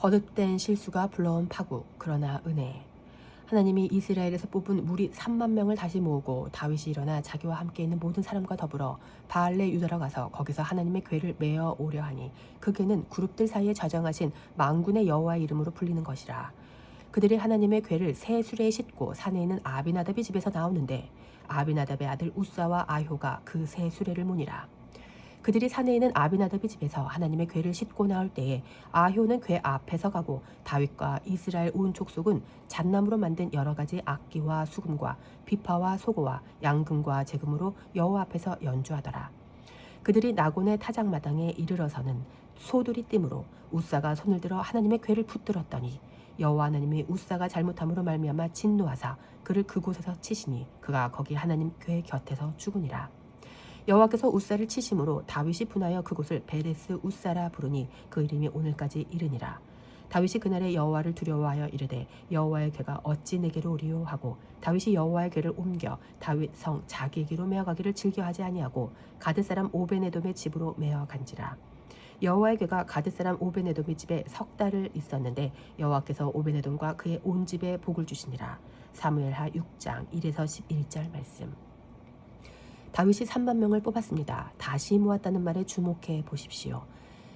거듭된 실수가 불러온 파국, 그러나 은혜. 하나님이 이스라엘에서 뽑은 무리 3만 명을 다시 모으고 다윗이 일어나 자기와 함께 있는 모든 사람과 더불어 바알레 유다로 가서 거기서 하나님의 궤를 메어 오려 하니 그 궤는 그룹들 사이에 저장하신 만군의 여호와의 이름으로 불리는 것이라. 그들이 하나님의 궤를 새 수레에 싣고 산에 있는 아비나답의 집에서 나오는데 아비나답의 아들 우사와 아효가 그 새 수레를 모니라. 그들이 산에 있는 아비나답의 집에서 하나님의 궤를 싣고 나올 때에 아효는 궤 앞에서 가고 다윗과 이스라엘 온 족속은 잣나무로 만든 여러 가지 악기와 수금과 비파와 소고와 양금과 제금으로 여호와 앞에서 연주하더라. 그들이 나곤의 타작마당에 이르러서는 소들이 띠므로 우사가 손을 들어 하나님의 궤를 붙들었더니 여호와 하나님이 우사가 잘못함으로 말미암아 진노하사 그를 그곳에서 치시니 그가 거기 하나님 궤 곁에서 죽으니라. 여호와께서 우사를 치심으로 다윗이 분하여 그곳을 베레스 우사라 부르니 그 이름이 오늘까지 이르니라. 다윗이 그날에 여호와를 두려워하여 이르되 여호와의 궤가 어찌 내게로 오리요 하고 다윗이 여호와의 궤를 옮겨 다윗 성 자기에게로 메어가기를 즐겨하지 아니하고 가드 사람 오베네돔의 집으로 메어간지라. 여호와의 궤가 가드 사람 오베네돔의 집에 석 달을 있었는데 여호와께서 오베네돔과 그의 온 집에 복을 주시니라. 사무엘하 6장 1에서 11절 말씀. 다윗이 3만 명을 뽑았습니다. 다시 모았다는 말에 주목해 보십시오.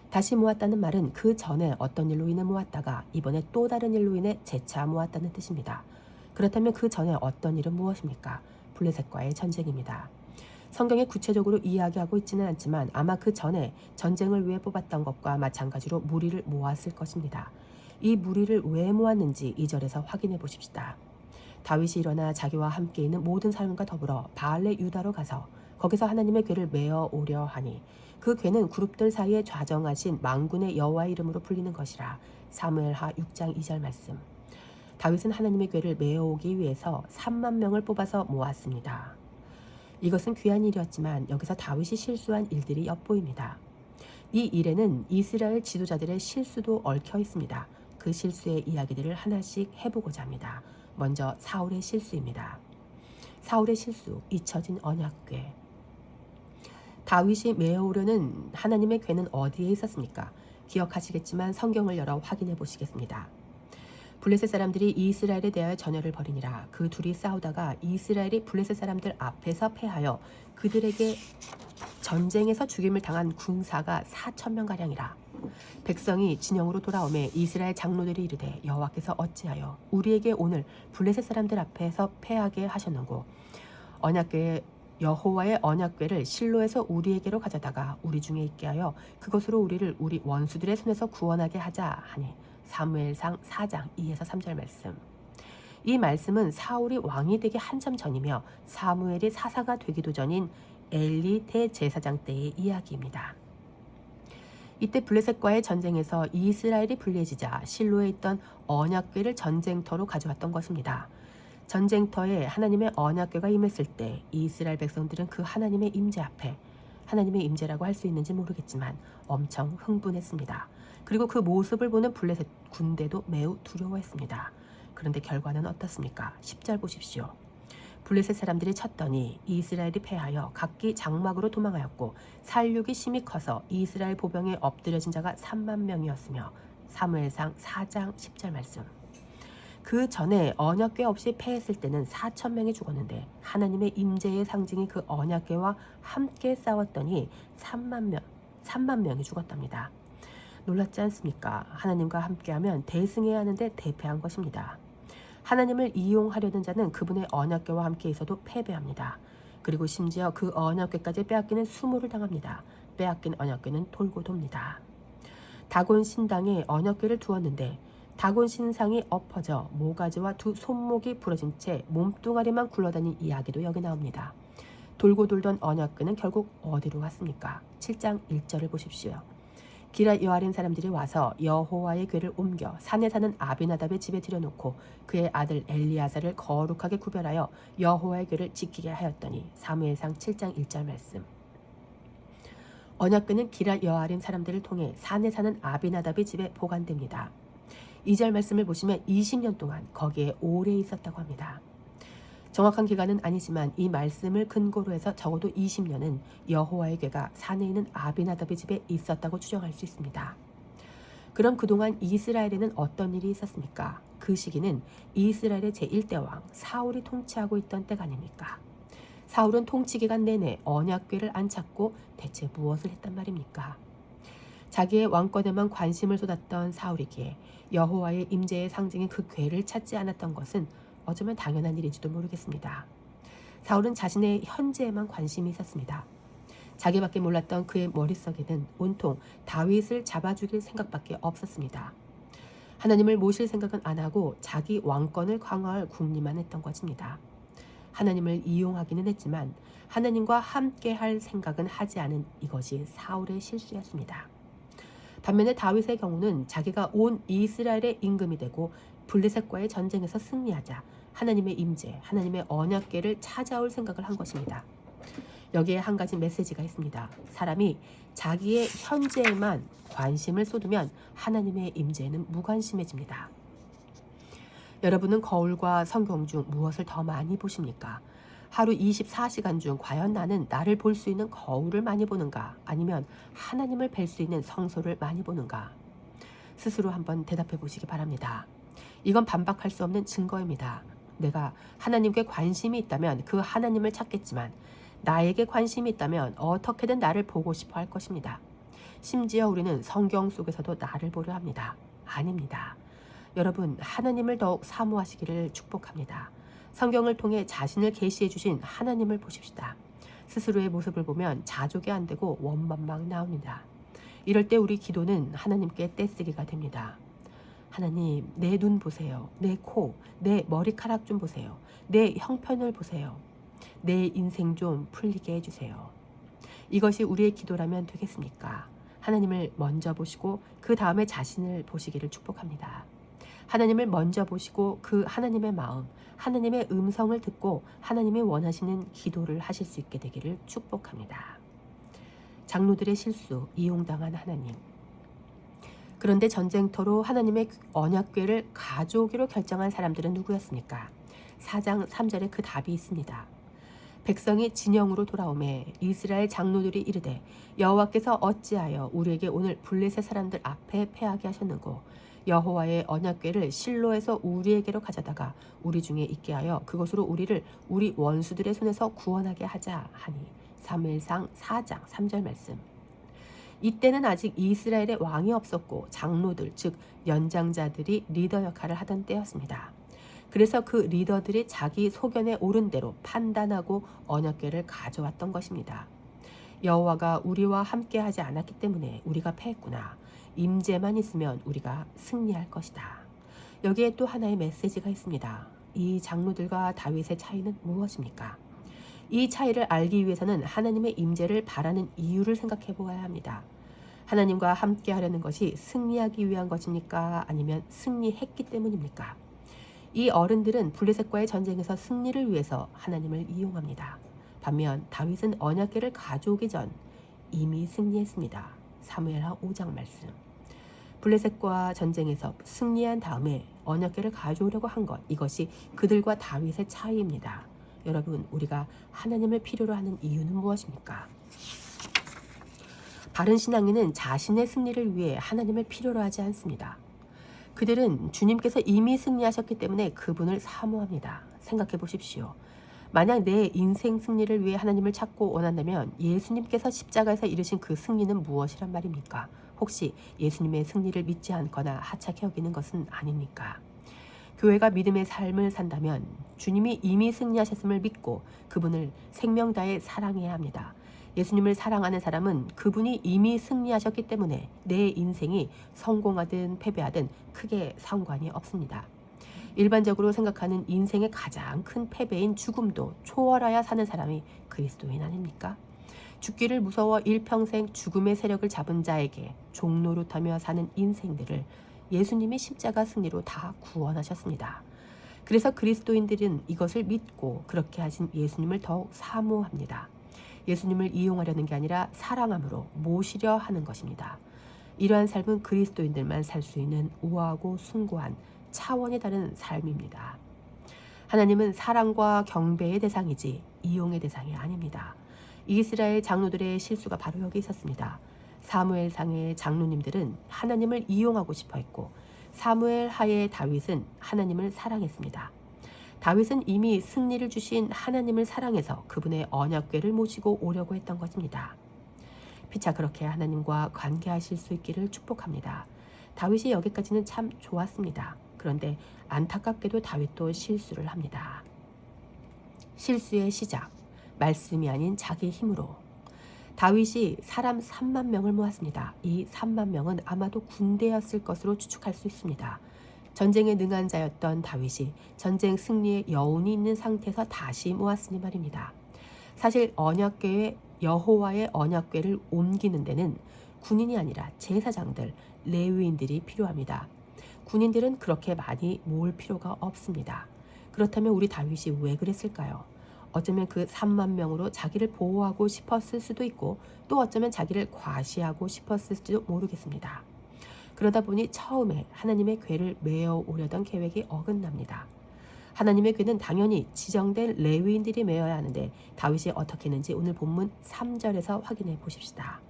다시 모았다는 말은 그 전에 어떤 일로 인해 모았다가 이번에 또 다른 일로 인해 재차 모았다는 뜻입니다. 그렇다면 그 전에 어떤 일은 무엇입니까? 블레셋과의 전쟁입니다. 성경에 구체적으로 이야기하고 있지는 않지만 아마 그 전에 전쟁을 위해 뽑았던 것과 마찬가지로 무리를 모았을 것입니다. 이 무리를 왜 모았는지 2절에서 확인해 보십시다. 다윗이 일어나 자기와 함께 있는 모든 사람과 더불어 바알레 유다로 가서 거기서 하나님의 궤를 메어 오려 하니 그 궤는 그룹들 사이에 좌정하신 만군의 여호와의 이름으로 불리는 것이라. 사무엘하 6장 2절 말씀. 다윗은 하나님의 궤를 메어 오기 위해서 3만 명을 뽑아서 모았습니다. 이것은 귀한 일이었지만 여기서 다윗이 실수한 일들이 엿보입니다. 이 일에는 이스라엘 지도자들의 실수도 얽혀 있습니다. 그 실수의 이야기들을 하나씩 해보고자 합니다. 먼저 사울의 실수입니다. 사울의 실수, 잊혀진 언약궤. 다윗이 메어오려는 하나님의 궤는 어디에 있었습니까? 기억하시겠지만 성경을 열어 확인해 보시겠습니다. 블레셋 사람들이 이스라엘에 대하여 전열을 벌이니라. 그 둘이 싸우다가 이스라엘이 블레셋 사람들 앞에서 패하여 그들에게 전쟁에서 죽임을 당한 군사가 4,000명가량이라. 백성이 진영으로 돌아오매 이스라엘 장로들이 이르되 여호와께서 어찌하여 우리에게 오늘 블레셋 사람들 앞에서 패하게 하셨는고 언약궤 여호와의 언약궤를 실로에서 우리에게로 가져다가 우리 중에 있게 하여 그것으로 우리를 우리 원수들의 손에서 구원하게 하자 하니 사무엘상 4장 2에서 3절 말씀. 이 말씀은 사울이 왕이 되기 한참 전이며 사무엘이 사사가 되기도 전인 엘리 대제사장 때의 이야기입니다. 이때 블레셋과의 전쟁에서 이스라엘이 불리해지자 실로에 있던 언약궤를 전쟁터로 가져왔던 것입니다. 전쟁터에 하나님의 언약궤가 임했을 때 이스라엘 백성들은 그 하나님의 임재 앞에 하나님의 임재라고 할 수 있는지 모르겠지만 엄청 흥분했습니다. 그리고 그 모습을 보는 블레셋 군대도 매우 두려워했습니다. 그런데 결과는 어떻습니까? 10절 보십시오. 블레셋 사람들이 쳤더니 이스라엘이 패하여 각기 장막으로 도망하였고 살육이 심히 커서 이스라엘 보병에 엎드려진 자가 3만 명이었으며 사무엘상 4장 10절 말씀. 그 전에 언약궤 없이 패했을 때는 4,000명이 죽었는데 하나님의 임재의 상징이 그 언약궤와 함께 싸웠더니 3만 명이 죽었답니다. 놀랍지 않습니까? 하나님과 함께하면 대승해야 하는데 대패한 것입니다. 하나님을 이용하려는 자는 그분의 언약궤와 함께 있어도 패배합니다. 그리고 심지어 그 언약궤까지 빼앗기는 수모를 당합니다. 빼앗긴 언약궤는 돌고 돕니다. 다곤 신당에 언약궤를 두었는데 다곤 신상이 엎어져 모가지와 두 손목이 부러진 채 몸뚱아리만 굴러다닌 이야기도 여기 나옵니다. 돌고 돌던 언약궤는 결국 어디로 갔습니까? 7장 1절을 보십시오. 기럇 여아림 사람들이 와서 여호와의 궤를 옮겨 산에 사는 아비나답의 집에 들여놓고 그의 아들 엘리아사를 거룩하게 구별하여 여호와의 궤를 지키게 하였더니 사무엘상 7장 1절 말씀. 언약궤는 기럇 여아림 사람들을 통해 산에 사는 아비나답의 집에 보관됩니다. 2절 말씀을 보시면 20년 동안 거기에 오래 있었다고 합니다. 정확한 기간은 아니지만 이 말씀을 근거로 해서 적어도 20년은 여호와의 궤가 산에 있는 아비나답의 집에 있었다고 추정할 수 있습니다. 그럼 그동안 이스라엘에는 어떤 일이 있었습니까? 그 시기는 이스라엘의 제1대 왕 사울이 통치하고 있던 때가 아닙니까? 사울은 통치 기간 내내 언약궤를 안 찾고 대체 무엇을 했단 말입니까? 자기의 왕권에만 관심을 쏟았던 사울이기에 여호와의 임재의 상징인 그 궤를 찾지 않았던 것은 어쩌면 당연한 일인지도 모르겠습니다. 사울은 자신의 현재에만 관심이 있었습니다. 자기밖에 몰랐던 그의 머릿속에는 온통 다윗을 잡아 죽일 생각밖에 없었습니다. 하나님을 모실 생각은 안 하고 자기 왕권을 강화할 궁리만 했던 것입니다. 하나님을 이용하기는 했지만 하나님과 함께할 생각은 하지 않은 이것이 사울의 실수였습니다. 반면에 다윗의 경우는 자기가 온 이스라엘의 임금이 되고 블레셋과의 전쟁에서 승리하자 하나님의 임재, 하나님의 언약궤를 찾아올 생각을 한 것입니다. 여기에 한 가지 메시지가 있습니다. 사람이 자기의 현재에만 관심을 쏟으면 하나님의 임재에는 무관심해집니다. 여러분은 거울과 성경 중 무엇을 더 많이 보십니까? 하루 24시간 중 과연 나는 나를 볼 수 있는 거울을 많이 보는가? 아니면 하나님을 뵐 수 있는 성소를 많이 보는가? 스스로 한번 대답해 보시기 바랍니다. 이건 반박할 수 없는 증거입니다. 내가 하나님께 관심이 있다면 그 하나님을 찾겠지만 나에게 관심이 있다면 어떻게든 나를 보고 싶어 할 것입니다. 심지어 우리는 성경 속에서도 나를 보려 합니다. 아닙니다. 여러분, 하나님을 더욱 사모하시기를 축복합니다. 성경을 통해 자신을 계시해 주신 하나님을 보십시다. 스스로의 모습을 보면 자족이 안 되고 원망만 나옵니다. 이럴 때 우리 기도는 하나님께 떼쓰기가 됩니다. 하나님, 내 눈 보세요. 내 코, 내 머리카락 좀 보세요. 내 형편을 보세요. 내 인생 좀 풀리게 해주세요. 이것이 우리의 기도라면 되겠습니까? 하나님을 먼저 보시고 그 다음에 자신을 보시기를 축복합니다. 하나님을 먼저 보시고 그 하나님의 마음, 하나님의 음성을 듣고 하나님이 원하시는 기도를 하실 수 있게 되기를 축복합니다. 장로들의 실수, 이용당한 하나님. 그런데 전쟁터로 하나님의 언약궤를 가져오기로 결정한 사람들은 누구였습니까? 4장 3절에 그 답이 있습니다. 백성이 진영으로 돌아오매 이스라엘 장로들이 이르되 여호와께서 어찌하여 우리에게 오늘 블레셋 사람들 앞에 패하게 하셨는고 여호와의 언약궤를 실로에서 우리에게로 가져다가 우리 중에 있게 하여 그것으로 우리를 우리 원수들의 손에서 구원하게 하자 하니. 사무엘상 4장 3절 말씀. 이때는 아직 이스라엘의 왕이 없었고 장로들 즉 연장자들이 리더 역할을 하던 때였습니다. 그래서 그 리더들이 자기 소견에 옳은 대로 판단하고 언약궤를 가져왔던 것입니다. 여호와가 우리와 함께 하지 않았기 때문에 우리가 패했구나. 임재만 있으면 우리가 승리할 것이다. 여기에 또 하나의 메시지가 있습니다. 이 장로들과 다윗의 차이는 무엇입니까? 이 차이를 알기 위해서는 하나님의 임재를 바라는 이유를 생각해 보아야 합니다. 하나님과 함께 하려는 것이 승리하기 위한 것입니까? 아니면 승리했기 때문입니까? 이 어른들은 블레셋과의 전쟁에서 승리를 위해서 하나님을 이용합니다. 반면 다윗은 언약궤를 가져오기 전 이미 승리했습니다. 사무엘하 5장 말씀. 블레셋과 전쟁에서 승리한 다음에 언약궤를 가져오려고 한 것, 이것이 그들과 다윗의 차이입니다. 여러분, 우리가 하나님을 필요로 하는 이유는 무엇입니까? 바른 신앙인은 자신의 승리를 위해 하나님을 필요로 하지 않습니다. 그들은 주님께서 이미 승리하셨기 때문에 그분을 사모합니다. 생각해 보십시오. 만약 내 인생 승리를 위해 하나님을 찾고 원한다면 예수님께서 십자가에서 이루신 그 승리는 무엇이란 말입니까? 혹시 예수님의 승리를 믿지 않거나 하찮게 여기는 것은 아닙니까? 교회가 믿음의 삶을 산다면 주님이 이미 승리하셨음을 믿고 그분을 생명 다해 사랑해야 합니다. 예수님을 사랑하는 사람은 그분이 이미 승리하셨기 때문에 내 인생이 성공하든 패배하든 크게 상관이 없습니다. 일반적으로 생각하는 인생의 가장 큰 패배인 죽음도 초월하여 사는 사람이 그리스도인 아닙니까? 죽기를 무서워 일평생 죽음의 세력을 잡은 자에게 종노릇하며 사는 인생들을 예수님이 십자가 승리로 다 구원하셨습니다. 그래서 그리스도인들은 이것을 믿고 그렇게 하신 예수님을 더욱 사모합니다. 예수님을 이용하려는 게 아니라 사랑함으로 모시려 하는 것입니다. 이러한 삶은 그리스도인들만 살 수 있는 우아하고 숭고한 차원이 다른 삶입니다. 하나님은 사랑과 경배의 대상이지 이용의 대상이 아닙니다. 이스라엘 장로들의 실수가 바로 여기 있었습니다. 사무엘상의 장로님들은 하나님을 이용하고 싶어 했고 사무엘 하의 다윗은 하나님을 사랑했습니다. 다윗은 이미 승리를 주신 하나님을 사랑해서 그분의 언약궤를 모시고 오려고 했던 것입니다. 피차 그렇게 하나님과 관계하실 수 있기를 축복합니다. 다윗이 여기까지는 참 좋았습니다. 그런데 안타깝게도 다윗도 실수를 합니다. 실수의 시작, 말씀이 아닌 자기 힘으로. 다윗이 사람 3만 명을 모았습니다. 이 3만 명은 아마도 군대였을 것으로 추측할 수 있습니다. 전쟁에 능한 자였던 다윗이 전쟁 승리의 여운이 있는 상태에서 다시 모았으니 말입니다. 사실 언약궤에 여호와의 언약궤를 옮기는 데는 군인이 아니라 제사장들, 레위인들이 필요합니다. 군인들은 그렇게 많이 모을 필요가 없습니다. 그렇다면 우리 다윗이 왜 그랬을까요? 어쩌면 그 3만 명으로 자기를 보호하고 싶었을 수도 있고 또 어쩌면 자기를 과시하고 싶었을지도 모르겠습니다. 그러다 보니 처음에 하나님의 궤를 메어 오려던 계획이 어긋납니다. 하나님의 궤는 당연히 지정된 레위인들이 메어야 하는데 다윗이 어떻게 했는지 오늘 본문 3절에서 확인해 보십시다.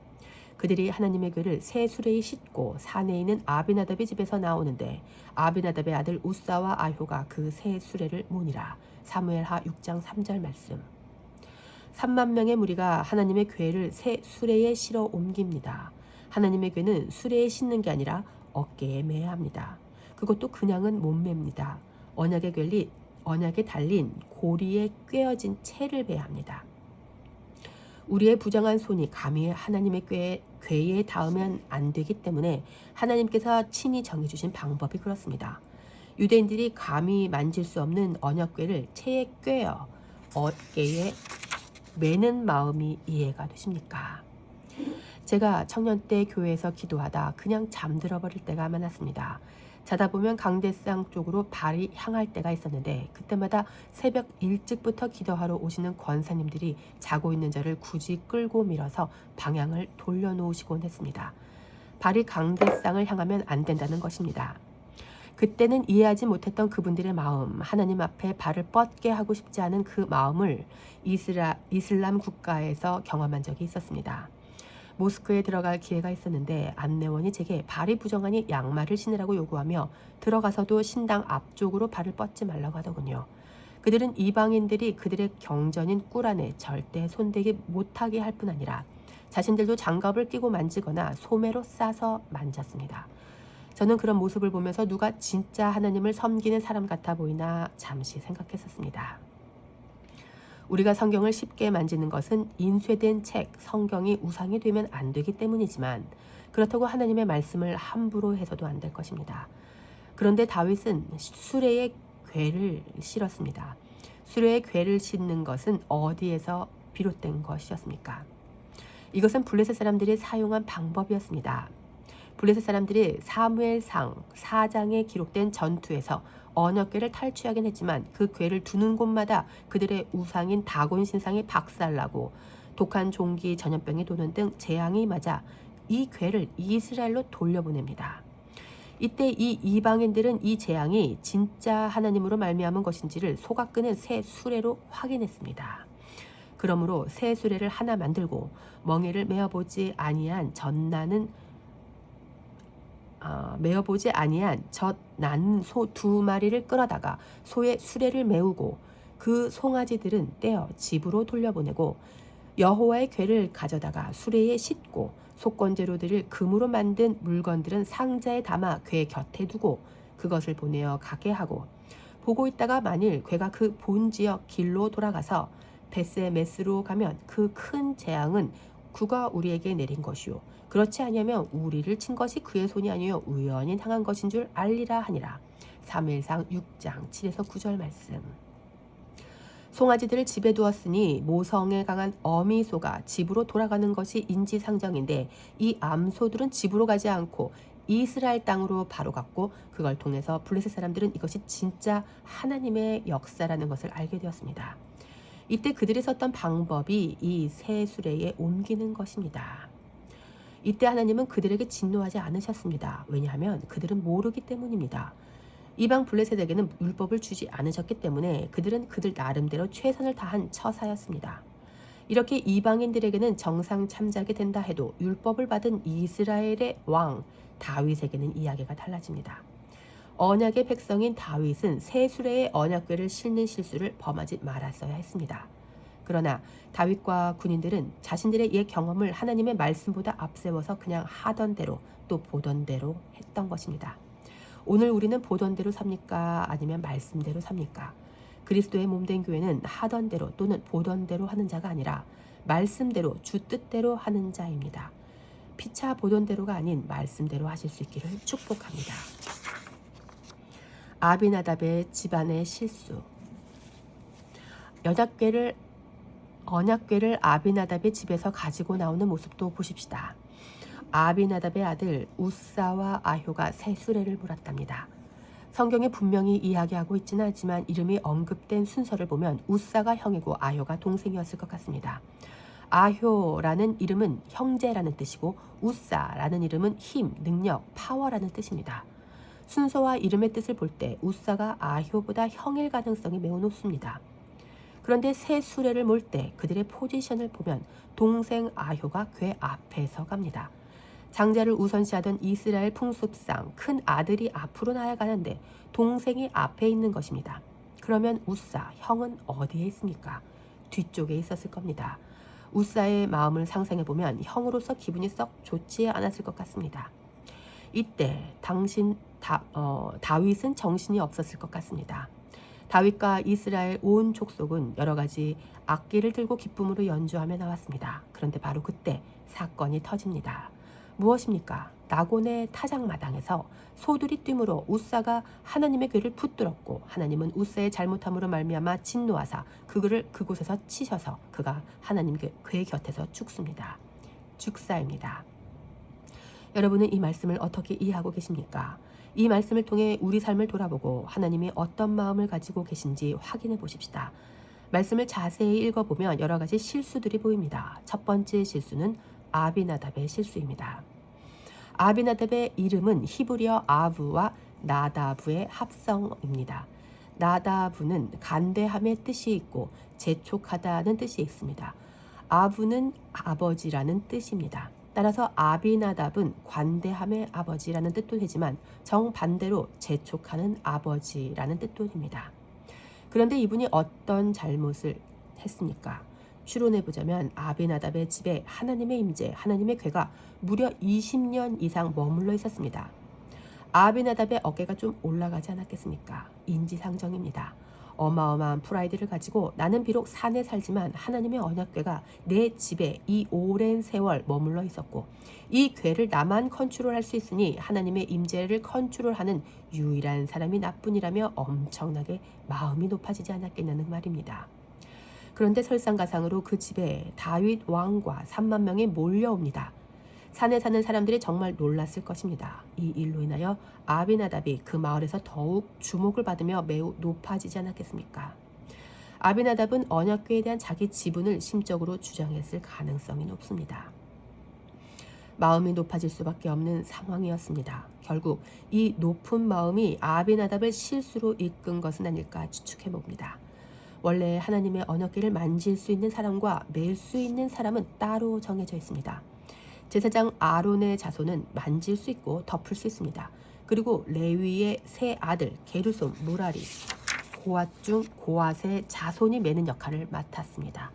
그들이 하나님의 궤를 새 수레에 싣고 산에 있는 아비나답의 집에서 나오는데 아비나답의 아들 우사와 아효가 그 새 수레를 모니라. 사무엘하 6장 3절 말씀. 3만 명의 무리가 하나님의 궤를 새 수레에 실어 옮깁니다. 하나님의 궤는 수레에 싣는 게 아니라 어깨에 매야 합니다. 그것도 그냥은 못 맵니다. 언약에 달린 고리에 꿰어진 채를 매야 합니다. 우리의 부정한 손이 감히 하나님의 궤에 닿으면 안 되기 때문에 하나님께서 친히 정해주신 방법이 그렇습니다. 유대인들이 감히 만질 수 없는 언약궤를 채에 꿰어 어깨에 매는 마음이 이해가 되십니까? 제가 청년 때 교회에서 기도하다 그냥 잠들어 버릴 때가 많았습니다. 자다 보면 강대상 쪽으로 발이 향할 때가 있었는데 그때마다 새벽 일찍부터 기도하러 오시는 권사님들이 자고 있는 저를 굳이 끌고 밀어서 방향을 돌려놓으시곤 했습니다. 발이 강대상을 향하면 안 된다는 것입니다. 그때는 이해하지 못했던 그분들의 마음, 하나님 앞에 발을 뻗게 하고 싶지 않은 그 마음을 이슬람 국가에서 경험한 적이 있었습니다. 모스크에 들어갈 기회가 있었는데 안내원이 제게 발이 부정하니 양말을 신으라고 요구하며 들어가서도 신당 앞쪽으로 발을 뻗지 말라고 하더군요. 그들은 이방인들이 그들의 경전인 꿀 안에 절대 손대지 못하게 할 뿐 아니라 자신들도 장갑을 끼고 만지거나 소매로 싸서 만졌습니다. 저는 그런 모습을 보면서 누가 진짜 하나님을 섬기는 사람 같아 보이나 잠시 생각했었습니다. 우리가 성경을 쉽게 만지는 것은 인쇄된 책, 성경이 우상이 되면 안 되기 때문이지만 그렇다고 하나님의 말씀을 함부로 해서도 안 될 것입니다. 그런데 다윗은 수레에 궤를 실었습니다. 수레에 궤를 싣는 것은 어디에서 비롯된 것이었습니까? 이것은 블레셋 사람들이 사용한 방법이었습니다. 블레셋 사람들이 사무엘상 4장에 기록된 전투에서 언약궤를 탈취하긴 했지만 그 궤를 두는 곳마다 그들의 우상인 다곤 신상이 박살나고 독한 종기 전염병이 도는 등 재앙이 맞아 이 궤를 이스라엘로 돌려보냅니다. 이때 이 이방인들은 이 재앙이 진짜 하나님으로 말미암은 것인지를 속아끄는 새 수레로 확인했습니다. 그러므로 새 수레를 하나 만들고 멍에를 메어보지 아니한 젖 나는 소 2마리를 끌어다가 소의 수레를 메우고 그 송아지들은 떼어 집으로 돌려보내고 여호와의 궤를 가져다가 수레에 싣고 속건제로들을 금으로 만든 물건들은 상자에 담아 궤 곁에 두고 그것을 보내어 가게 하고 보고 있다가 만일 궤가 그 본지역 길로 돌아가서 베스메스로 가면 그 큰 재앙은 그가 우리에게 내린 것이요 그렇지 아니하면 우리를 친 것이 그의 손이 아니요 우연히 당한 것인 줄 알리라 하니라. 사무엘상 6장 7에서 9절 말씀. 송아지들을 집에 두었으니 모성에 강한 어미소가 집으로 돌아가는 것이 인지상정인데 이 암소들은 집으로 가지 않고 이스라엘 땅으로 바로 갔고 그걸 통해서 블레셋 사람들은 이것이 진짜 하나님의 역사라는 것을 알게 되었습니다. 이때 그들이 썼던 방법이 이 새 수레에 옮기는 것입니다. 이때 하나님은 그들에게 진노하지 않으셨습니다. 왜냐하면 그들은 모르기 때문입니다. 이방 블레셋에게는 율법을 주지 않으셨기 때문에 그들은 그들 나름대로 최선을 다한 처사였습니다. 이렇게 이방인들에게는 정상 참작이 된다 해도 율법을 받은 이스라엘의 왕 다윗에게는 이야기가 달라집니다. 언약의 백성인 다윗은 새 수레의 언약궤를 싣는 실수를 범하지 말았어야 했습니다. 그러나 다윗과 군인들은 자신들의 옛 경험을 하나님의 말씀보다 앞세워서 그냥 하던 대로 또 보던 대로 했던 것입니다. 오늘 우리는 보던 대로 삽니까? 아니면 말씀대로 삽니까? 그리스도의 몸된 교회는 하던 대로 또는 보던 대로 하는 자가 아니라 말씀대로 주 뜻대로 하는 자입니다. 피차 보던 대로가 아닌 말씀대로 하실 수 있기를 축복합니다. 아비나답의 집안의 실수. 언약궤를 아비나답의 집에서 가지고 나오는 모습도 보십시다. 아비나답의 아들 우사와 아효가 새 수레를 몰았답니다. 성경에 분명히 이야기하고 있지는 않지만 이름이 언급된 순서를 보면 우사가 형이고 아효가 동생이었을 것 같습니다. 아효라는 이름은 형제라는 뜻이고 우사라는 이름은 힘, 능력, 파워라는 뜻입니다. 순서와 이름의 뜻을 볼 때 우사가 아효보다 형일 가능성이 매우 높습니다. 그런데 새 수레를 몰 때 그들의 포지션을 보면 동생 아효가 궤 앞에서 갑니다. 장자를 우선시하던 이스라엘 풍습상 큰 아들이 앞으로 나아가는데 동생이 앞에 있는 것입니다. 그러면 우사, 형은 어디에 있습니까? 뒤쪽에 있었을 겁니다. 우사의 마음을 상상해보면 형으로서 기분이 썩 좋지 않았을 것 같습니다. 이때 다윗은 정신이 없었을 것 같습니다. 다윗과 이스라엘 온 족속은 여러 가지 악기를 들고 기쁨으로 연주하며 나왔습니다. 그런데 바로 그때 사건이 터집니다. 무엇입니까? 나곤의 타작마당에서 소들이 뛰므로 우사가 하나님의 궤를 붙들었고 하나님은 우사의 잘못함으로 말미암아 진노하사 그곳에서 치셔서 그가 하나님 궤 곁에서 죽습니다. 죽사입니다. 여러분은 이 말씀을 어떻게 이해하고 계십니까? 이 말씀을 통해 우리 삶을 돌아보고 하나님이 어떤 마음을 가지고 계신지 확인해 보십시다. 말씀을 자세히 읽어보면 여러 가지 실수들이 보입니다. 첫 번째 실수는 아비나답의 실수입니다. 아비나답의 이름은 히브리어 아브와 나다브의 합성입니다. 나다브는 간대함의 뜻이 있고 재촉하다는 뜻이 있습니다. 아브는 아버지라는 뜻입니다. 따라서 아비나답은 관대함의 아버지라는 뜻도 되지만 정반대로 재촉하는 아버지라는 뜻도 됩니다. 그런데 이분이 어떤 잘못을 했습니까? 추론해보자면 아비나답의 집에 하나님의 임재, 하나님의 궤가 무려 20년 이상 머물러 있었습니다. 아비나답의 어깨가 좀 올라가지 않았겠습니까? 인지상정입니다. 어마어마한 프라이드를 가지고 나는 비록 산에 살지만 하나님의 언약궤가 내 집에 이 오랜 세월 머물러 있었고 이 궤를 나만 컨트롤할 수 있으니 하나님의 임재를 컨트롤하는 유일한 사람이 나뿐이라며 엄청나게 마음이 높아지지 않았겠냐는 말입니다. 그런데 설상가상으로 그 집에 다윗 왕과 3만 명이 몰려옵니다. 산에 사는 사람들이 정말 놀랐을 것입니다. 이 일로 인하여 아비나답이 그 마을에서 더욱 주목을 받으며 매우 높아지지 않았겠습니까? 아비나답은 언약궤에 대한 자기 지분을 심적으로 주장했을 가능성이 높습니다. 마음이 높아질 수밖에 없는 상황이었습니다. 결국 이 높은 마음이 아비나답을 실수로 이끈 것은 아닐까 추측해봅니다. 원래 하나님의 언약궤를 만질 수 있는 사람과 맬 수 있는 사람은 따로 정해져 있습니다. 제사장 아론의 자손은 만질 수 있고 덮을 수 있습니다. 그리고 레위의 세 아들 게르솜, 무라리, 고앗 중 고앗의 자손이 매는 역할을 맡았습니다.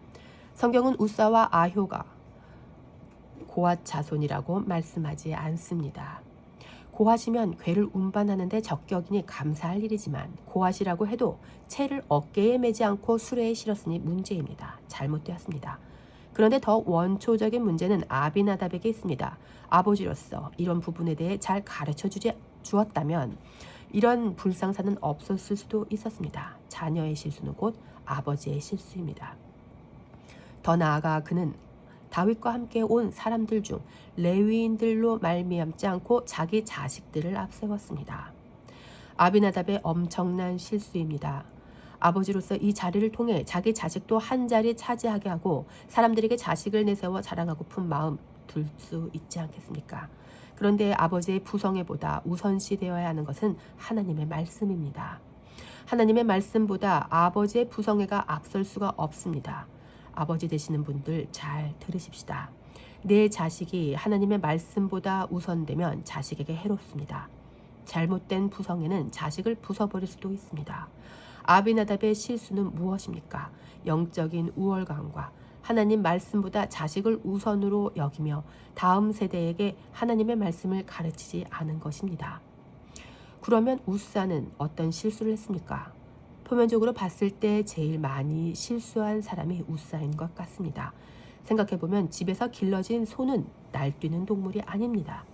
성경은 우사와 아효가 고앗 자손이라고 말씀하지 않습니다. 고앗이면 궤를 운반하는데 적격이니 감사할 일이지만 고앗이라고 해도 채를 어깨에 매지 않고 수레에 실었으니 문제입니다. 잘못되었습니다. 그런데 더 원초적인 문제는 아비나답에게 있습니다. 아버지로서 이런 부분에 대해 잘 가르쳐 주었다면 이런 불상사는 없었을 수도 있었습니다. 자녀의 실수는 곧 아버지의 실수입니다. 더 나아가 그는 다윗과 함께 온 사람들 중 레위인들로 말미암지 않고 자기 자식들을 앞세웠습니다. 아비나답의 엄청난 실수입니다. 아버지로서 이 자리를 통해 자기 자식도 한 자리 차지하게 하고 사람들에게 자식을 내세워 자랑하고픈 마음 둘 수 있지 않겠습니까? 그런데 아버지의 부성애보다 우선시 되어야 하는 것은 하나님의 말씀입니다. 하나님의 말씀보다 아버지의 부성애가 앞설 수가 없습니다. 아버지 되시는 분들 잘 들으십시다. 내 자식이 하나님의 말씀보다 우선되면 자식에게 해롭습니다. 잘못된 부성에는 자식을 부숴버릴 수도 있습니다. 아비나답의 실수는 무엇입니까? 영적인 우월감과 하나님 말씀보다 자식을 우선으로 여기며 다음 세대에게 하나님의 말씀을 가르치지 않은 것입니다. 그러면 우사는 어떤 실수를 했습니까? 표면적으로 봤을 때 제일 많이 실수한 사람이 우사인 것 같습니다. 생각해보면 집에서 길러진 소는 날뛰는 동물이 아닙니다.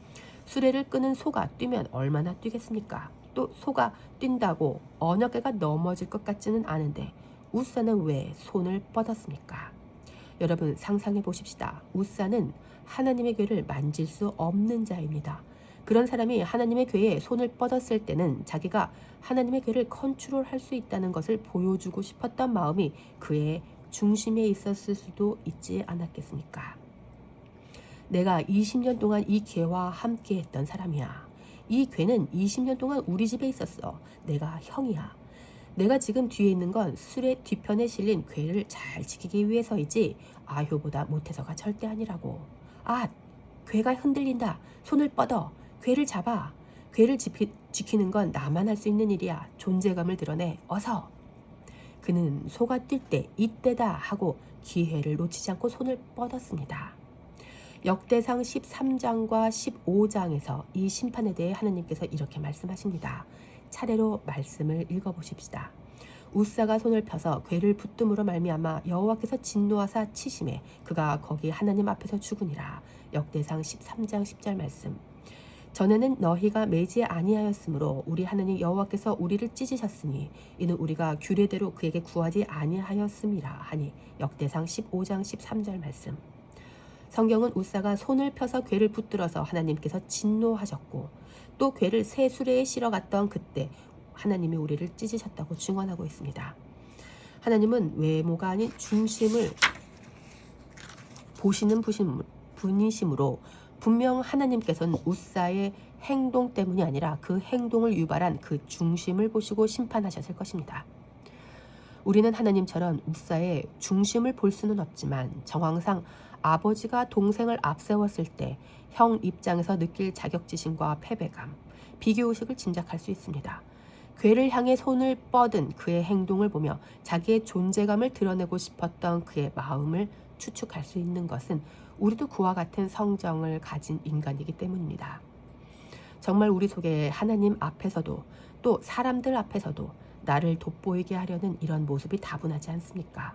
수레를 끄는 소가 뛰면 얼마나 뛰겠습니까? 또 소가 뛴다고 어느 개가 넘어질 것 같지는 않은데 우사는 왜 손을 뻗었습니까? 여러분 상상해 보십시다. 우사는 하나님의 궤를 만질 수 없는 자입니다. 그런 사람이 하나님의 궤에 손을 뻗었을 때는 자기가 하나님의 궤를 컨트롤할 수 있다는 것을 보여주고 싶었던 마음이 그의 중심에 있었을 수도 있지 않았겠습니까? 내가 20년 동안 이 궤와 함께 했던 사람이야. 이 궤는 20년 동안 우리 집에 있었어. 내가 형이야. 내가 지금 뒤에 있는 건 수레 뒤편에 실린 궤를 잘 지키기 위해서이지 아효보다 못해서가 절대 아니라고. 아, 궤가 흔들린다. 손을 뻗어. 궤를 잡아. 궤를 지키는 건 나만 할 수 있는 일이야. 존재감을 드러내. 어서. 그는 소가 뛸 때 이때다 하고 기회를 놓치지 않고 손을 뻗었습니다. 역대상 13장과 15장에서 이 심판에 대해 하나님께서 이렇게 말씀하십니다. 차례로 말씀을 읽어보십시다. 우사가 손을 펴서 궤를 붙듦으로 말미암아 여호와께서 진노하사 치심에 그가 거기 하나님 앞에서 죽으니라. 역대상 13장 10절 말씀. 전에는 너희가 매지 아니하였으므로 우리 하나님 여호와께서 우리를 찢으셨으니 이는 우리가 규례대로 그에게 구하지 아니하였음이라 하니. 역대상 15장 13절 말씀. 성경은 우사가 손을 펴서 궤를 붙들어서 하나님께서 진노하셨고 또 궤를 새 수레에 실어갔던 그때 하나님이 우리를 찢으셨다고 증언하고 있습니다. 하나님은 외모가 아닌 중심을 보시는 분이시므로 분명 하나님께서는 우사의 행동 때문이 아니라 그 행동을 유발한 그 중심을 보시고 심판하셨을 것입니다. 우리는 하나님처럼 우사의 중심을 볼 수는 없지만 정황상 아버지가 동생을 앞세웠을 때 형 입장에서 느낄 자격지심과 패배감, 비교의식을 짐작할 수 있습니다. 궤를 향해 손을 뻗은 그의 행동을 보며 자기의 존재감을 드러내고 싶었던 그의 마음을 추측할 수 있는 것은 우리도 그와 같은 성정을 가진 인간이기 때문입니다. 정말 우리 속에 하나님 앞에서도 또 사람들 앞에서도 나를 돋보이게 하려는 이런 모습이 다분하지 않습니까?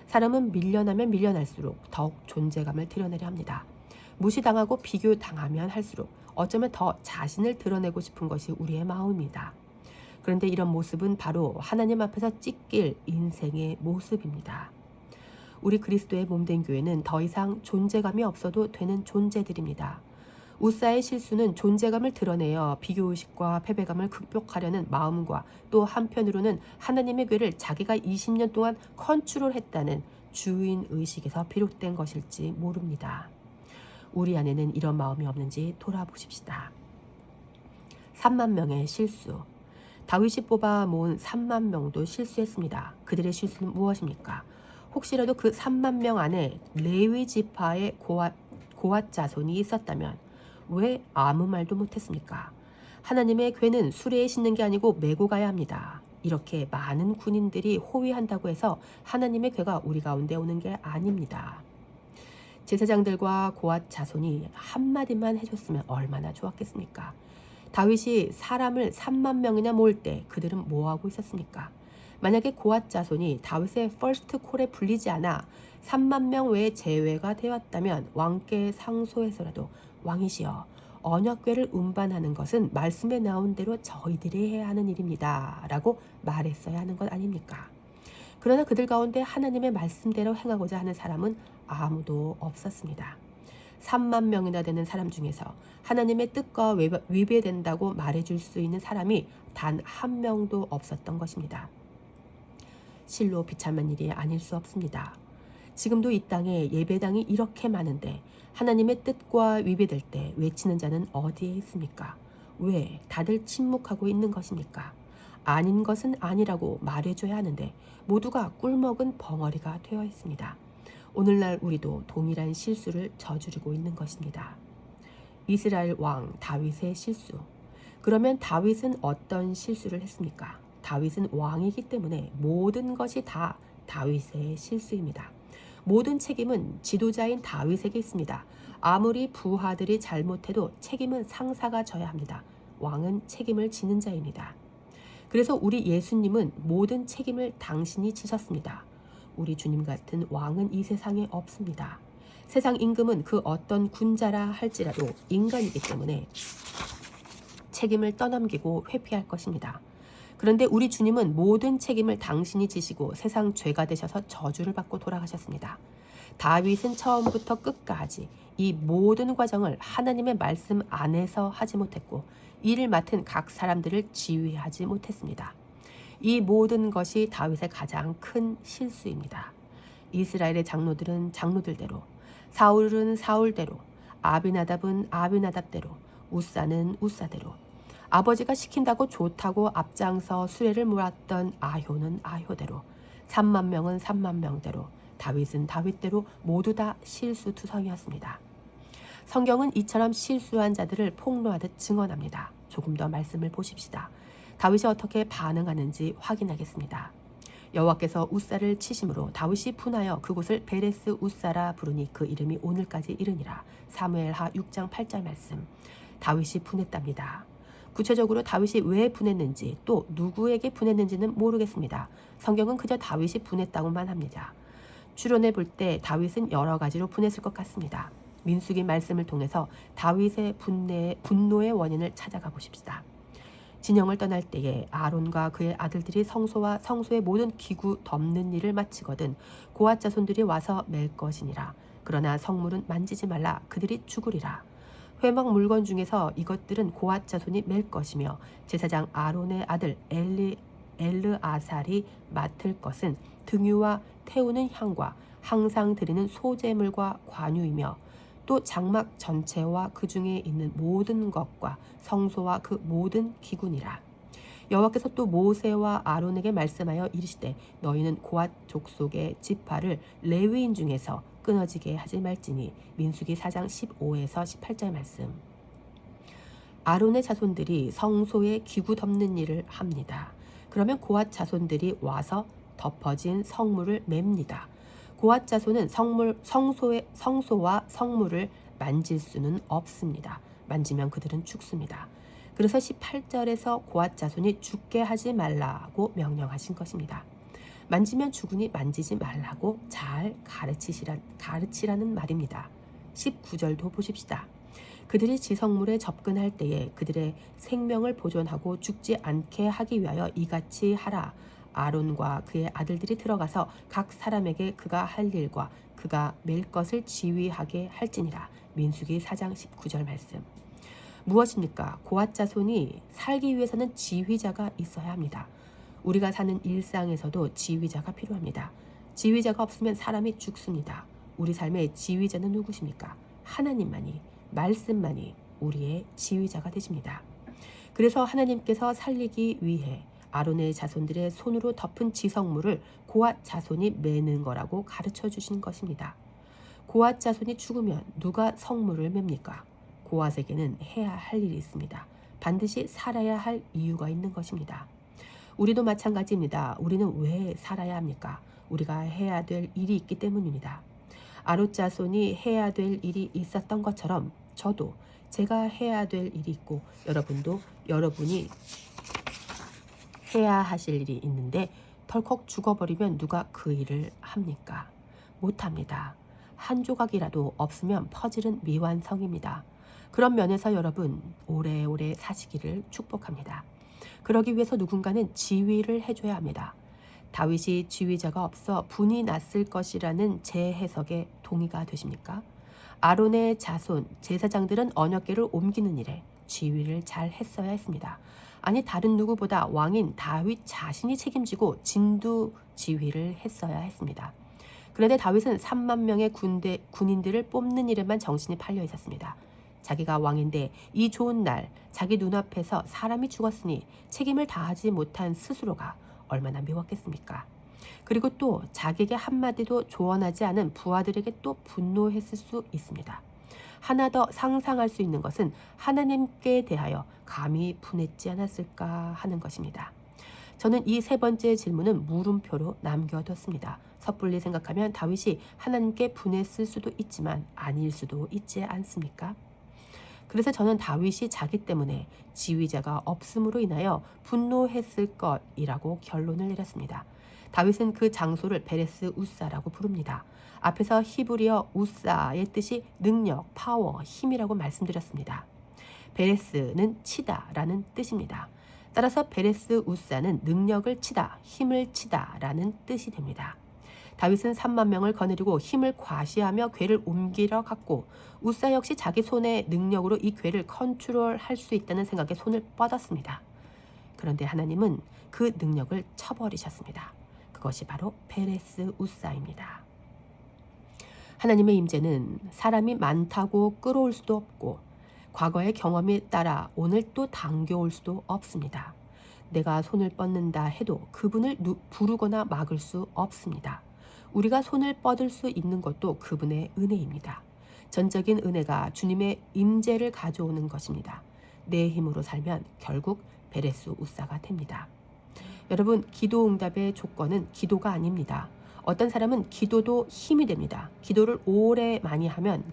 사람은 밀려나면 밀려날수록 더욱 존재감을 드러내려 합니다. 무시당하고 비교당하면 할수록 어쩌면 더 자신을 드러내고 싶은 것이 우리의 마음입니다. 그런데 이런 모습은 바로 하나님 앞에서 찢길 인생의 모습입니다. 우리 그리스도의 몸된 교회는 더 이상 존재감이 없어도 되는 존재들입니다. 우사의 실수는 존재감을 드러내어 비교의식과 패배감을 극복하려는 마음과 또 한편으로는 하나님의 궤를 자기가 20년 동안 컨트롤했다는 주인의식에서 비롯된 것일지 모릅니다. 우리 안에는 이런 마음이 없는지 돌아보십시다. 3만 명의 실수. 다윗이 뽑아 모은 3만 명도 실수했습니다. 그들의 실수는 무엇입니까? 혹시라도 그 3만 명 안에 레위 지파의 고앗 자손이 있었다면 왜 아무 말도 못했습니까? 하나님의 궤는 수레에 싣는 게 아니고 메고 가야 합니다. 이렇게 많은 군인들이 호위한다고 해서 하나님의 궤가 우리 가운데 오는 게 아닙니다. 제사장들과 고앗 자손이 한마디만 해줬으면 얼마나 좋았겠습니까? 다윗이 사람을 3만 명이나 모을 때 그들은 뭐하고 있었습니까? 만약에 고앗 자손이 다윗의 퍼스트 콜에 불리지 않아 3만 명 외에 제외가 되었다면 왕께 상소해서라도 왕이시여 언약궤를 운반하는 것은 말씀에 나온 대로 저희들이 해야 하는 일입니다 라고 말했어야 하는 것 아닙니까? 그러나 그들 가운데 하나님의 말씀대로 행하고자 하는 사람은 아무도 없었습니다. 3만 명이나 되는 사람 중에서 하나님의 뜻과 위배된다고 말해줄 수 있는 사람이 단 한 명도 없었던 것입니다. 실로 비참한 일이 아닐 수 없습니다. 지금도 이 땅에 예배당이 이렇게 많은데 하나님의 뜻과 위배될 때 외치는 자는 어디에 있습니까? 왜 다들 침묵하고 있는 것입니까? 아닌 것은 아니라고 말해줘야 하는데 모두가 꿀먹은 벙어리가 되어 있습니다. 오늘날 우리도 동일한 실수를 저지르고 있는 것입니다. 이스라엘 왕 다윗의 실수. 그러면 다윗은 어떤 실수를 했습니까? 다윗은 왕이기 때문에 모든 것이 다 다윗의 실수입니다. 모든 책임은 지도자인 다윗에게 있습니다. 아무리 부하들이 잘못해도 책임은 상사가 져야 합니다. 왕은 책임을 지는 자입니다. 그래서 우리 예수님은 모든 책임을 당신이 지셨습니다. 우리 주님 같은 왕은 이 세상에 없습니다. 세상 임금은 그 어떤 군자라 할지라도 인간이기 때문에 책임을 떠넘기고 회피할 것입니다. 그런데 우리 주님은 모든 책임을 당신이 지시고 세상 죄가 되셔서 저주를 받고 돌아가셨습니다. 다윗은 처음부터 끝까지 이 모든 과정을 하나님의 말씀 안에서 하지 못했고 이를 맡은 각 사람들을 지휘하지 못했습니다. 이 모든 것이 다윗의 가장 큰 실수입니다. 이스라엘의 장로들은 장로들대로, 사울은 사울대로, 아비나답은 아비나답대로, 우사는 우사대로, 아버지가 시킨다고 좋다고 앞장서 수레를 몰았던 아효는 아효대로, 3만 명은 3만 명대로, 다윗은 다윗대로 모두 다 실수투성이었습니다. 성경은 이처럼 실수한 자들을 폭로하듯 증언합니다. 조금 더 말씀을 보십시다. 다윗이 어떻게 반응하는지 확인하겠습니다. 여호와께서 우사를 치심으로 다윗이 분하여 그곳을 베레스 우사라 부르니 그 이름이 오늘까지 이르니라. 사무엘하 6장 8절 말씀. 다윗이 분했답니다. 구체적으로 다윗이 왜 분했는지 또 누구에게 분했는지는 모르겠습니다. 성경은 그저 다윗이 분했다고만 합니다. 추론해 볼 때 다윗은 여러 가지로 분했을 것 같습니다. 민수기 말씀을 통해서 다윗의 분노의 원인을 찾아가 보십시다. 진영을 떠날 때에 아론과 그의 아들들이 성소와 성소의 모든 기구 덮는 일을 마치거든 고앗 자손들이 와서 맬 것이니라. 그러나 성물은 만지지 말라. 그들이 죽으리라. 회막 물건 중에서 이것들은 고앗 자손이 맬 것이며 제사장 아론의 아들 엘르아살이 맡을 것은 등유와 태우는 향과 항상 드리는 소제물과 관유이며 또 장막 전체와 그 중에 있는 모든 것과 성소와 그 모든 기구니라. 여호와께서 또 모세와 아론에게 말씀하여 이르시되 너희는 고앗 족속의 지파를 레위인 중에서 끊어지게 하지 말지니. 민수기 4장 15에서 18절 말씀. 아론의 자손들이 성소의 기구 덮는 일을 합니다. 그러면 고앗 자손들이 와서 덮어진 성물을 맵니다. 고앗 자손은 성소와 성물을 만질 수는 없습니다. 만지면 그들은 죽습니다. 그래서 18절에서 고앗 자손이 죽게 하지 말라고 명령하신 것입니다. 만지면 죽으니 만지지 말라고 잘 가르치라는 말입니다. 19절도 보십시다. 그들이 지성물에 접근할 때에 그들의 생명을 보존하고 죽지 않게 하기 위하여 이같이 하라. 아론과 그의 아들들이 들어가서 각 사람에게 그가 할 일과 그가 맬 것을 지휘하게 할지니라. 민수기 4장 19절 말씀. 무엇입니까? 고앗 자손이 살기 위해서는 지휘자가 있어야 합니다. 우리가 사는 일상에서도 지휘자가 필요합니다. 지휘자가 없으면 사람이 죽습니다. 우리 삶의 지휘자는 누구십니까? 하나님만이, 말씀만이 우리의 지휘자가 되십니다. 그래서 하나님께서 살리기 위해 아론의 자손들의 손으로 덮은 지성물을 고앗 자손이 매는 거라고 가르쳐 주신 것입니다. 고앗 자손이 죽으면 누가 성물을 맵니까? 고앗에게는 해야 할 일이 있습니다. 반드시 살아야 할 이유가 있는 것입니다. 우리도 마찬가지입니다. 우리는 왜 살아야 합니까? 우리가 해야 될 일이 있기 때문입니다. 아론 자손이 해야 될 일이 있었던 것처럼 저도 제가 해야 될 일이 있고 여러분도 여러분이 해야 하실 일이 있는데 덜컥 죽어버리면 누가 그 일을 합니까? 못합니다. 한 조각이라도 없으면 퍼즐은 미완성입니다. 그런 면에서 여러분 오래오래 사시기를 축복합니다. 그러기 위해서 누군가는 지휘를 해줘야 합니다. 다윗이 지휘자가 없어 분이 났을 것이라는 제 해석에 동의가 되십니까? 아론의 자손, 제사장들은 언약궤를 옮기는 일에 지휘를 잘 했어야 했습니다. 아니 다른 누구보다 왕인 다윗 자신이 책임지고 진두 지휘를 했어야 했습니다. 그런데 다윗은 3만 명의 군인들을 뽑는 일에만 정신이 팔려 있었습니다. 자기가 왕인데 이 좋은 날 자기 눈앞에서 사람이 죽었으니 책임을 다하지 못한 스스로가 얼마나 미웠겠습니까? 그리고 또 자기에게 한마디도 조언하지 않은 부하들에게 또 분노했을 수 있습니다. 하나 더 상상할 수 있는 것은 하나님께 대하여 감히 분했지 않았을까 하는 것입니다. 저는 이 세 번째 질문은 물음표로 남겨뒀습니다. 섣불리 생각하면 다윗이 하나님께 분했을 수도 있지만 아닐 수도 있지 않습니까? 그래서 저는 다윗이 자기 때문에 지휘자가 없음으로 인하여 분노했을 것이라고 결론을 내렸습니다. 다윗은 그 장소를 베레스 우사라고 부릅니다. 앞에서 히브리어 우사의 뜻이 능력, 파워, 힘이라고 말씀드렸습니다. 베레스는 치다라는 뜻입니다. 따라서 베레스 우사는 능력을 치다, 힘을 치다라는 뜻이 됩니다. 다윗은 3만 명을 거느리고 힘을 과시하며 궤를 옮기러 갔고 우사 역시 자기 손의 능력으로 이 궤를 컨트롤할 수 있다는 생각에 손을 뻗었습니다. 그런데 하나님은 그 능력을 쳐버리셨습니다. 그것이 바로 베레스 우사입니다. 하나님의 임재는 사람이 많다고 끌어올 수도 없고 과거의 경험에 따라 오늘 또 당겨올 수도 없습니다. 내가 손을 뻗는다 해도 그분을 부르거나 막을 수 없습니다. 우리가 손을 뻗을 수 있는 것도 그분의 은혜입니다. 전적인 은혜가 주님의 임재를 가져오는 것입니다. 내 힘으로 살면 결국 베레스 우사가 됩니다. 여러분, 기도 응답의 조건은 기도가 아닙니다. 어떤 사람은 기도도 힘이 됩니다. 기도를 오래 많이 하면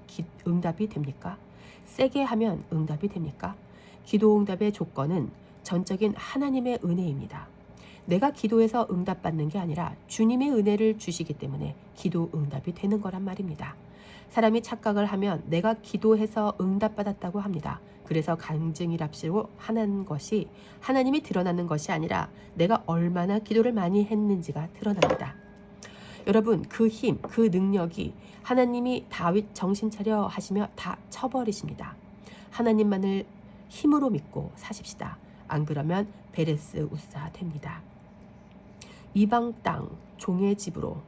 응답이 됩니까? 세게 하면 응답이 됩니까? 기도 응답의 조건은 전적인 하나님의 은혜입니다. 내가 기도해서 응답받는 게 아니라 주님의 은혜를 주시기 때문에 기도 응답이 되는 거란 말입니다. 사람이 착각을 하면 내가 기도해서 응답받았다고 합니다. 그래서 간증이랍시고 하는 것이 하나님이 드러나는 것이 아니라 내가 얼마나 기도를 많이 했는지가 드러납니다. 여러분, 그 힘, 그 능력이 하나님이 다윗 정신 차려 하시며 다 쳐버리십니다. 하나님만을 힘으로 믿고 사십시다. 안 그러면 베레스 우사 됩니다. 이방 땅 종의 집으로.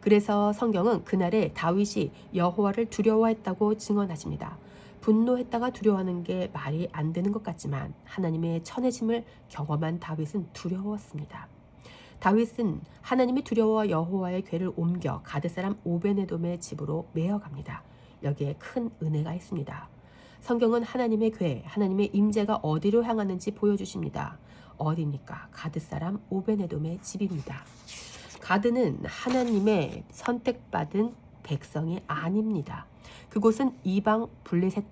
그래서 성경은 그날에 다윗이 여호와를 두려워했다고 증언하십니다. 분노했다가 두려워하는 게 말이 안 되는 것 같지만 하나님의 천해짐을 경험한 다윗은 두려웠습니다. 다윗은 하나님이 두려워 여호와의 궤를 옮겨 가드 사람 오베네돔의 집으로 메어갑니다. 여기에 큰 은혜가 있습니다. 성경은 하나님의 궤, 하나님의 임재가 어디로 향하는지 보여주십니다. 어디입니까? 가드 사람 오베네돔의 집입니다. 가드는 하나님의 선택받은 백성이 아닙니다. 그곳은 이방 블레셋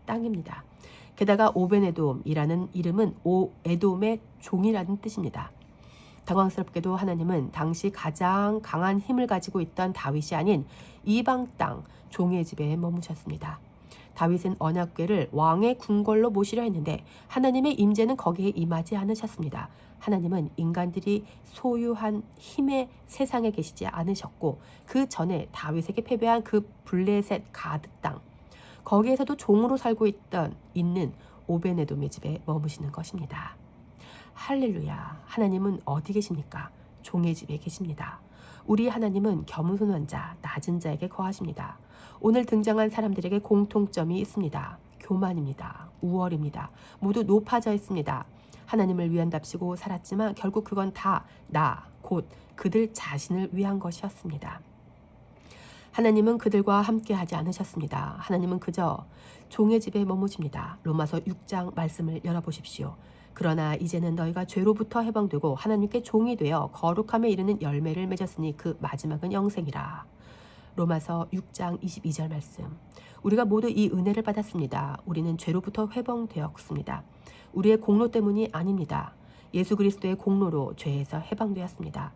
땅입니다. 게다가 오베네돔이라는 이름은 에돔의 종이라는 뜻입니다. 당황스럽게도 하나님은 당시 가장 강한 힘을 가지고 있던 다윗이 아닌 이방 땅 종의 집에 머무셨습니다. 다윗은 언약궤를 왕의 궁궐로 모시려 했는데 하나님의 임재는 거기에 임하지 않으셨습니다. 하나님은 인간들이 소유한 힘의 세상에 계시지 않으셨고 그 전에 다윗에게 패배한 그 블레셋 가드 땅, 거기에서도 종으로 살고 있는 오베네돔의 집에 머무시는 것입니다. 할렐루야. 하나님은 어디 계십니까? 종의 집에 계십니다. 우리 하나님은 겸손한 자, 낮은 자에게 거하십니다. 오늘 등장한 사람들에게 공통점이 있습니다. 교만입니다. 우월입니다. 모두 높아져 있습니다. 하나님을 위한답시고 살았지만 결국 그건 다 곧 그들 자신을 위한 것이었습니다. 하나님은 그들과 함께 하지 않으셨습니다. 하나님은 그저 종의 집에 머무십니다. 로마서 6장 말씀을 열어보십시오. 그러나 이제는 너희가 죄로부터 해방되고 하나님께 종이 되어 거룩함에 이르는 열매를 맺었으니 그 마지막은 영생이라. 로마서 6장 22절 말씀. 우리가 모두 이 은혜를 받았습니다. 우리는 죄로부터 해방되었습니다. 우리의 공로 때문이 아닙니다. 예수 그리스도의 공로로 죄에서 해방되었습니다.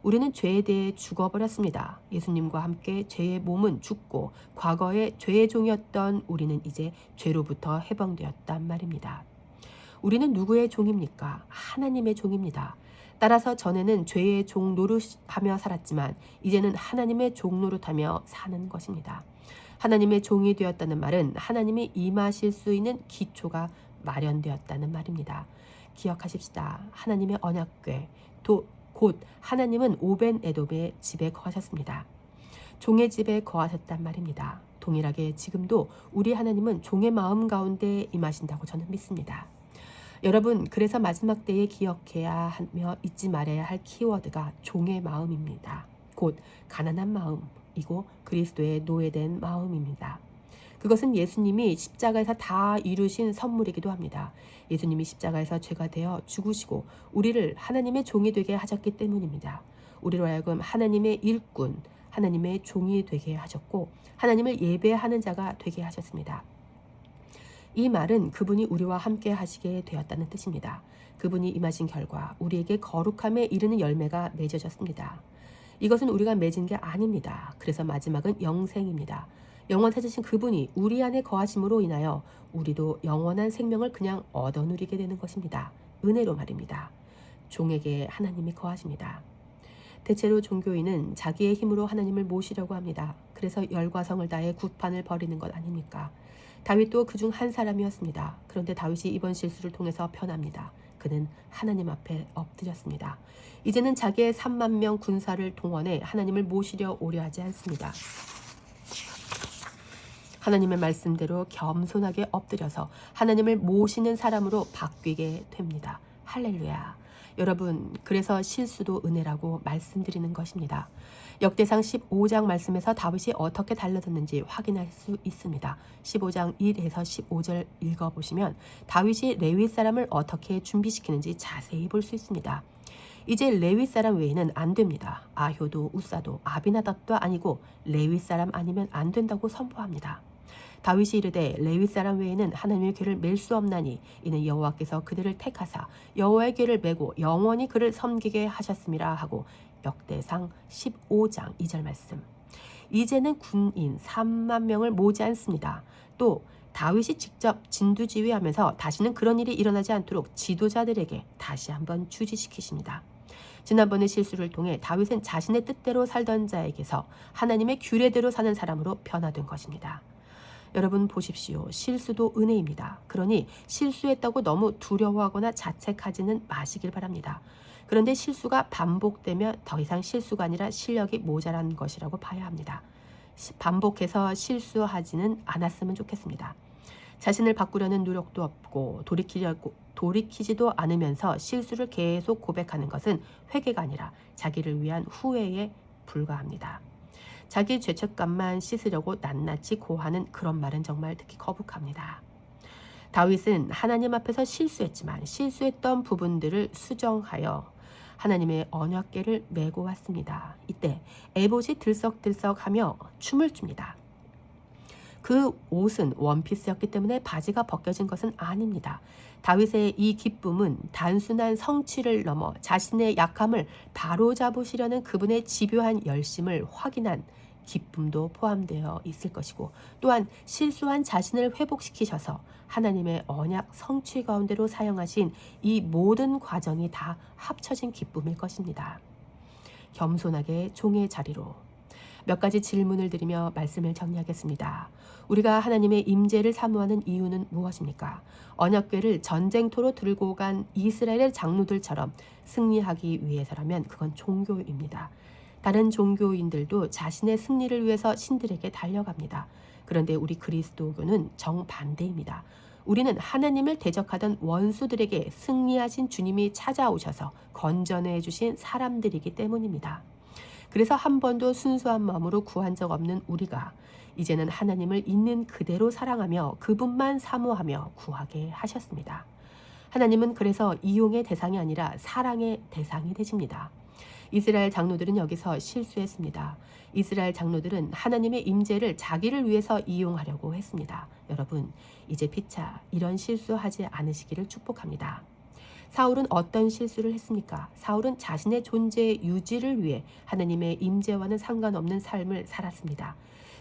우리는 죄에 대해 죽어버렸습니다. 예수님과 함께 죄의 몸은 죽고 과거에 죄의 종이었던 우리는 이제 죄로부터 해방되었단 말입니다. 우리는 누구의 종입니까? 하나님의 종입니다. 따라서 전에는 죄의 종 노릇하며 살았지만 이제는 하나님의 종 노릇하며 사는 것입니다. 하나님의 종이 되었다는 말은 하나님이 임하실 수 있는 기초가 마련되었다는 말입니다. 기억하십시다. 하나님의 언약궤, 곧 하나님은 오벤에돔의 집에 거하셨습니다. 종의 집에 거하셨단 말입니다. 동일하게 지금도 우리 하나님은 종의 마음 가운데 임하신다고 저는 믿습니다. 여러분, 그래서 마지막 때에 기억해야 하며 잊지 말아야 할 키워드가 종의 마음입니다. 곧 가난한 마음이고 그리스도의 노예된 마음입니다. 그것은 예수님이 십자가에서 다 이루신 선물이기도 합니다. 예수님이 십자가에서 죄가 되어 죽으시고 우리를 하나님의 종이 되게 하셨기 때문입니다. 우리로 하여금 하나님의 일꾼, 하나님의 종이 되게 하셨고 하나님을 예배하는 자가 되게 하셨습니다. 이 말은 그분이 우리와 함께 하시게 되었다는 뜻입니다. 그분이 임하신 결과 우리에게 거룩함에 이르는 열매가 맺어졌습니다. 이것은 우리가 맺은 게 아닙니다. 그래서 마지막은 영생입니다. 영원 찾으신 그분이 우리 안에 거하심으로 인하여 우리도 영원한 생명을 그냥 얻어 누리게 되는 것입니다. 은혜로 말입니다. 종에게 하나님이 거하십니다. 대체로 종교인은 자기의 힘으로 하나님을 모시려고 합니다. 그래서 열과 성을 다해 굿판을 벌이는 것 아닙니까? 다윗도 그중 한 사람이었습니다. 그런데 다윗이 이번 실수를 통해서 변합니다. 그는 하나님 앞에 엎드렸습니다. 이제는 자기의 3만 명 군사를 동원해 하나님을 모시려 오려 하지 않습니다. 하나님의 말씀대로 겸손하게 엎드려서 하나님을 모시는 사람으로 바뀌게 됩니다. 할렐루야. 여러분, 그래서 실수도 은혜라고 말씀드리는 것입니다. 역대상 15장 말씀에서 다윗이 어떻게 달라졌는지 확인할 수 있습니다. 15장 1에서 15절 읽어보시면 다윗이 레위 사람을 어떻게 준비시키는지 자세히 볼 수 있습니다. 이제 레위 사람 외에는 안 됩니다. 아효도 우사도 아비나답도 아니고 레위 사람 아니면 안 된다고 선포합니다. 다윗이 이르되 레위 사람 외에는 하나님의 궤를 맬 수 없나니 이는 여호와께서 그들을 택하사 여호와의 궤를 메고 영원히 그를 섬기게 하셨음이라 하고 역대상 15장 2절 말씀. 이제는 군인 3만 명을 모지 않습니다. 또 다윗이 직접 진두지휘하면서 다시는 그런 일이 일어나지 않도록 지도자들에게 다시 한번 주지시키십니다. 지난번의 실수를 통해 다윗은 자신의 뜻대로 살던 자에게서 하나님의 규례대로 사는 사람으로 변화된 것입니다. 여러분 보십시오. 실수도 은혜입니다. 그러니 실수했다고 너무 두려워하거나 자책하지는 마시길 바랍니다. 그런데 실수가 반복되면 더 이상 실수가 아니라 실력이 모자란 것이라고 봐야 합니다. 반복해서 실수하지는 않았으면 좋겠습니다. 자신을 바꾸려는 노력도 없고 돌이키지도 않으면서 실수를 계속 고백하는 것은 회개가 아니라 자기를 위한 후회에 불과합니다. 자기 죄책감만 씻으려고 낱낱이 고하는 그런 말은 정말 듣기 거북합니다. 다윗은 하나님 앞에서 실수했지만 실수했던 부분들을 수정하여 하나님의 언약궤를 메고 왔습니다. 이때 에봇이 들썩들썩하며 춤을 춥니다. 그 옷은 원피스였기 때문에 바지가 벗겨진 것은 아닙니다. 다윗의 이 기쁨은 단순한 성취를 넘어 자신의 약함을 바로잡으시려는 그분의 집요한 열심을 확인한 기쁨도 포함되어 있을 것이고 또한 실수한 자신을 회복시키셔서 하나님의 언약 성취 가운데로 사용하신 이 모든 과정이 다 합쳐진 기쁨일 것입니다. 겸손하게 종의 자리로 몇 가지 질문을 드리며 말씀을 정리하겠습니다. 우리가 하나님의 임재를 사모하는 이유는 무엇입니까? 언약궤를 전쟁터로 들고 간 이스라엘의 장로들처럼 승리하기 위해서라면 그건 종교입니다. 다른 종교인들도 자신의 승리를 위해서 신들에게 달려갑니다. 그런데 우리 그리스도교는 정반대입니다. 우리는 하나님을 대적하던 원수들에게 승리하신 주님이 찾아오셔서 건져내 주신 사람들이기 때문입니다. 그래서 한 번도 순수한 마음으로 구한 적 없는 우리가 이제는 하나님을 있는 그대로 사랑하며 그분만 사모하며 구하게 하셨습니다. 하나님은 그래서 이용의 대상이 아니라 사랑의 대상이 되십니다. 이스라엘 장로들은 여기서 실수했습니다. 이스라엘 장로들은 하나님의 임재를 자기를 위해서 이용하려고 했습니다. 여러분, 이제 피차 이런 실수하지 않으시기를 축복합니다. 사울은 어떤 실수를 했습니까? 사울은 자신의 존재 유지를 위해 하나님의 임재와는 상관없는 삶을 살았습니다.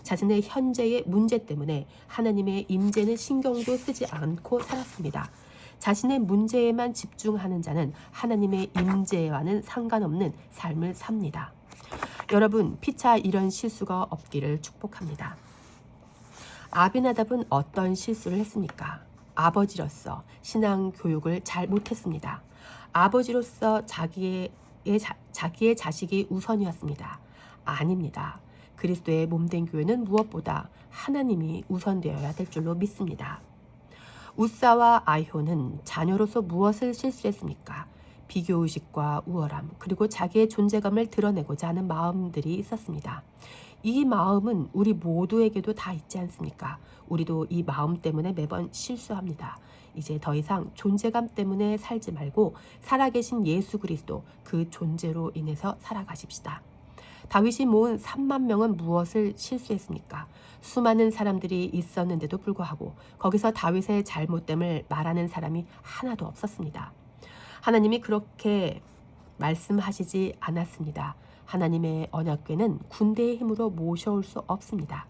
자신의 현재의 문제 때문에 하나님의 임재는 신경도 쓰지 않고 살았습니다. 자신의 문제에만 집중하는 자는 하나님의 임재와는 상관없는 삶을 삽니다. 여러분, 피차 이런 실수가 없기를 축복합니다. 아비나답은 어떤 실수를 했습니까? 아버지로서 신앙 교육을 잘 못했습니다. 아버지로서 자기의 자식이 우선이었습니다. 아닙니다. 그리스도의 몸된 교회는 무엇보다 하나님이 우선되어야 될 줄로 믿습니다. 우사와 아효는 자녀로서 무엇을 실수했습니까? 비교의식과 우월함, 그리고 자기의 존재감을 드러내고자 하는 마음들이 있었습니다. 이 마음은 우리 모두에게도 다 있지 않습니까? 우리도 이 마음 때문에 매번 실수합니다. 이제 더 이상 존재감 때문에 살지 말고 살아계신 예수 그리스도 그 존재로 인해서 살아가십시다. 다윗이 모은 3만 명은 무엇을 실수했습니까? 수많은 사람들이 있었는데도 불구하고 거기서 다윗의 잘못됨을 말하는 사람이 하나도 없었습니다. 하나님이 그렇게 말씀하시지 않았습니다. 하나님의 언약궤는 군대의 힘으로 모셔올 수 없습니다.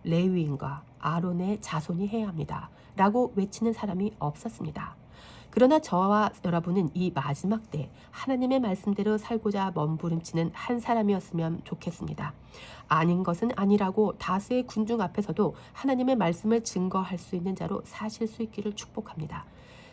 레위인과 아론의 자손이 해야 합니다. 라고 외치는 사람이 없었습니다. 그러나 저와 여러분은 이 마지막 때 하나님의 말씀대로 살고자 몸부림치는 한 사람이었으면 좋겠습니다. 아닌 것은 아니라고 다수의 군중 앞에서도 하나님의 말씀을 증거할 수 있는 자로 사실 수 있기를 축복합니다.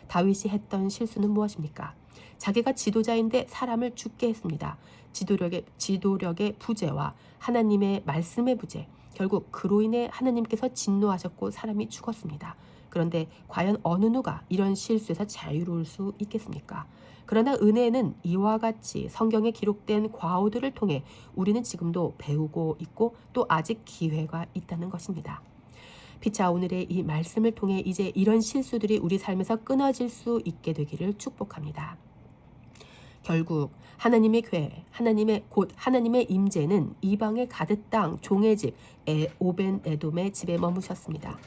다윗이 했던 실수는 무엇입니까? 자기가 지도자인데 사람을 죽게 했습니다. 지도력의 부재와 하나님의 말씀의 부재, 결국 그로 인해 하나님께서 진노하셨고 사람이 죽었습니다. 그런데 과연 어느 누가 이런 실수에서 자유로울 수 있겠습니까? 그러나 은혜는 이와 같이 성경에 기록된 과오들을 통해 우리는 지금도 배우고 있고 또 아직 기회가 있다는 것입니다. 피차 오늘의 이 말씀을 통해 이제 이런 실수들이 우리 삶에서 끊어질 수 있게 되기를 축복합니다. 결국 하나님의 궤, 하나님의 임재는 이방의 가드 땅 종의 집 오벤 에돔의 집에 머무셨습니다.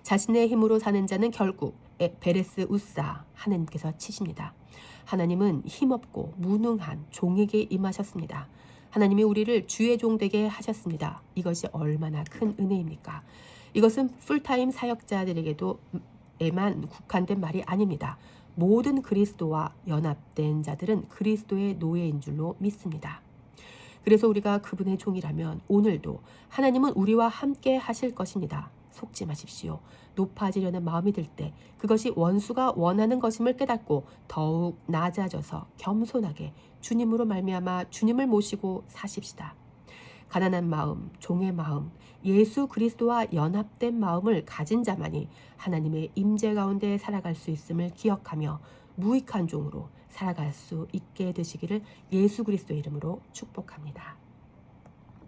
자신의 힘으로 사는 자는 결국 베레스 우사 하나님께서 치십니다. 하나님은 힘없고 무능한 종에게 임하셨습니다. 하나님이 우리를 주의 종 되게 하셨습니다. 이것이 얼마나 큰 은혜입니까? 이것은 풀타임 사역자들에게도 에만 국한된 말이 아닙니다. 모든 그리스도와 연합된 자들은 그리스도의 노예인 줄로 믿습니다. 그래서 우리가 그분의 종이라면 오늘도 하나님은 우리와 함께 하실 것입니다. 속지 마십시오. 높아지려는 마음이 들 때 그것이 원수가 원하는 것임을 깨닫고 더욱 낮아져서 겸손하게 주님으로 말미암아 주님을 모시고 사십시다. 가난한 마음, 종의 마음, 예수 그리스도와 연합된 마음을 가진 자만이 하나님의 임재 가운데 살아갈 수 있음을 기억하며 무익한 종으로 살아갈 수 있게 되시기를 예수 그리스도의 이름으로 축복합니다.